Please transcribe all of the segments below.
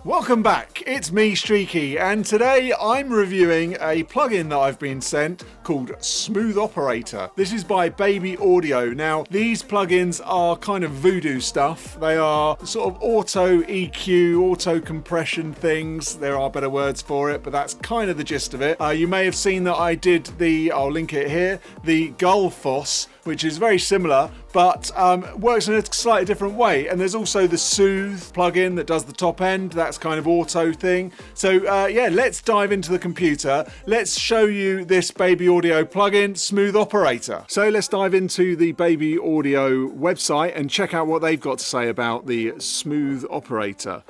Welcome back, it's me Streaky, and today I'm reviewing a plugin that I've been sent called Smooth Operator. This is by Baby Audio. Now, these plugins are kind of voodoo stuff. They are sort of auto EQ, auto compression things. There are better words for it, but that's kind of the gist of it. You may have seen that I did I'll link it here, the Gullfoss, which is very similar, but works in a slightly different way. And there's also the Soothe plugin that does the top end. That's kind of auto thing. So yeah, let's dive into the computer. Let's show you this Baby Audio plugin, Smooth Operator. So let's dive into the Baby Audio website and check out what they've got to say about the Smooth Operator.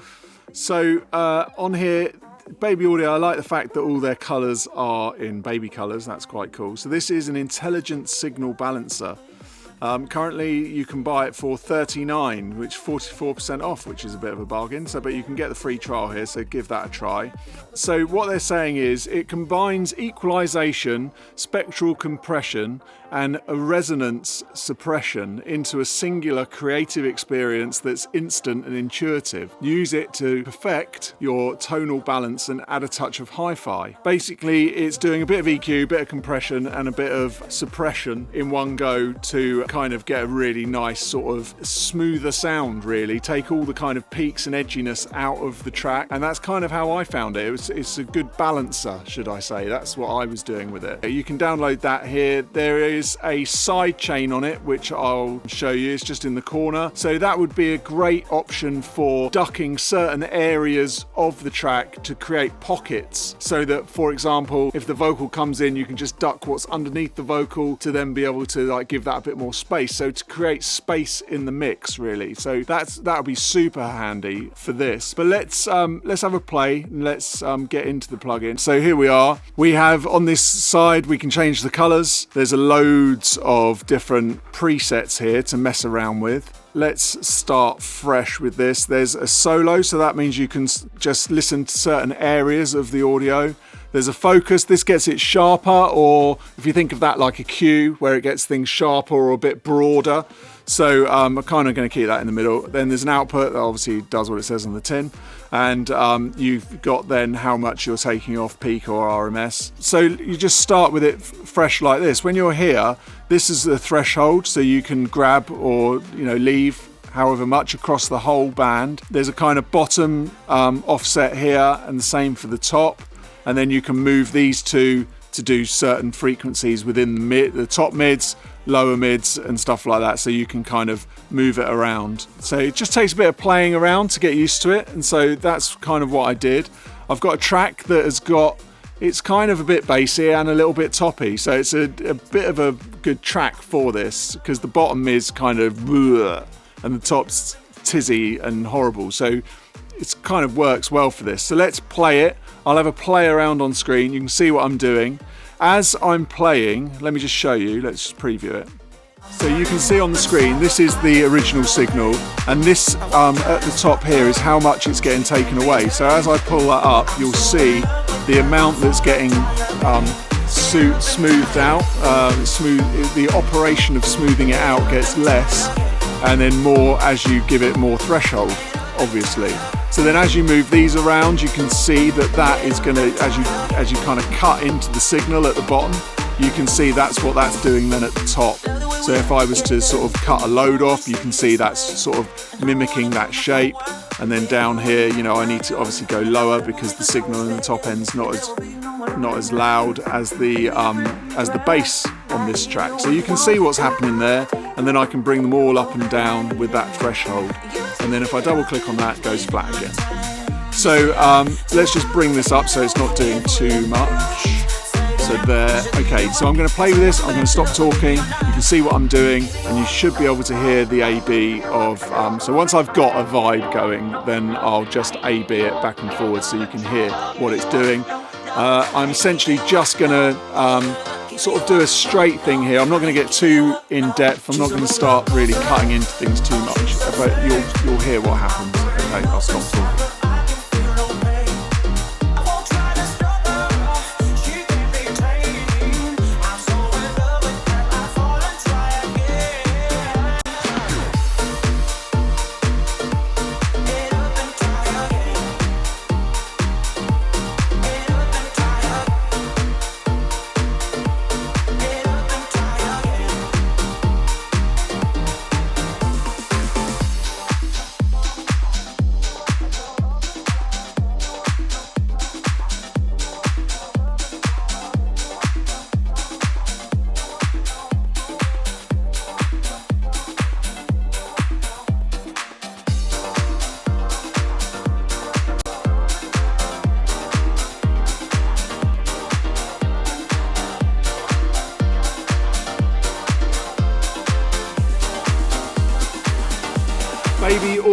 So on here, Baby Audio, I like the fact that all their colours are in baby colours. That's quite cool. So this is an intelligent signal balancer. Currently you can buy it for $39, which is 44% off, which is a bit of a bargain. But you can get the free trial here, so give that a try. So what they're saying is it combines equalization, spectral compression and a resonance suppression into a singular creative experience that's instant and intuitive. Use it to perfect your tonal balance and add a touch of hi-fi. Basically, it's doing a bit of EQ, a bit of compression and a bit of suppression in one go to kind of get a really nice sort of smoother sound, really. Take all the kind of peaks and edginess out of the track, and that's kind of how I found it. It's a good balancer, should I say. That's what I was doing with it. You can download that here. There is a side chain on it, which I'll show you. It's just in the corner. So that would be a great option for ducking certain areas of the track to create pockets, so that, for example, if the vocal comes in, you can just duck what's underneath the vocal to then be able to like give that a bit more space. So to create space in the mix, really. So that'll be super handy for this. But let's have a play and let's get into the plugin. So here we are. We have on this side, we can change the colors. There's loads of different presets here to mess around with. Let's start fresh with this. There's a solo, so that means you can just listen to certain areas of the audio. There's a focus. This gets it sharper, or if you think of that like a cue, where it gets things sharper or a bit broader. So I'm kind of going to keep that in the middle. Then there's an output that obviously does what it says on the tin. And you've got then how much you're taking off peak or RMS. So you just start with it fresh like this. When you're here, this is the threshold, so you can grab or leave however much across the whole band. There's a kind of bottom offset here, and the same for the top. And then you can move these two to do certain frequencies within the top mids, lower mids and stuff like that, so you can kind of move it around. So it just takes a bit of playing around to get used to it, and so that's kind of what I did. I've got a track that has got, it's kind of a bit bassy and a little bit toppy, so it's a bit of a good track for this, because the bottom is kind of and the top's tizzy and horrible, so it kind of works well for this. So let's play it. I'll have a play around on screen. You can see what I'm doing. As I'm playing, let me just show you. Let's just preview it. So you can see on the screen, this is the original signal, and this at the top here is how much it's getting taken away. So as I pull that up, you'll see the amount that's getting smoothed out. The operation of smoothing it out gets less, and then more as you give it more threshold, obviously. So then as you move these around, you can see that is going to, as you kind of cut into the signal at the bottom, you can see that's what that's doing then at the top. So if I was to sort of cut a load off, you can see that's sort of mimicking that shape. And then down here, I need to obviously go lower because the signal in the top end's not as loud as the bass on this track. So you can see what's happening there, and then I can bring them all up and down with that threshold. And then if I double click on that, it goes flat again. So let's just bring this up so it's not doing too much. So there, okay, so I'm going to play with this, I'm going to stop talking, you can see what I'm doing, and you should be able to hear the A-B of, so once I've got a vibe going, then I'll just A-B it back and forward so you can hear what it's doing. I'm essentially just going to sort of do a straight thing here. I'm not going to get too in depth, I'm not going to start really cutting into things too much, but you'll hear what happens. Okay, I'll stop talking.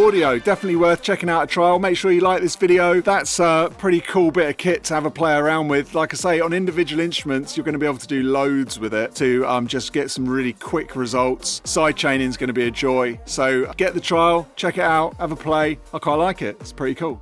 audio. Definitely worth checking out a trial. Make sure you like this video. That's a pretty cool bit of kit to have a play around with. Like I say, on individual instruments, you're going to be able to do loads with it to just get some really quick results. Sidechaining is going to be a joy. So get the trial, check it out, have a play. I quite like it. It's pretty cool.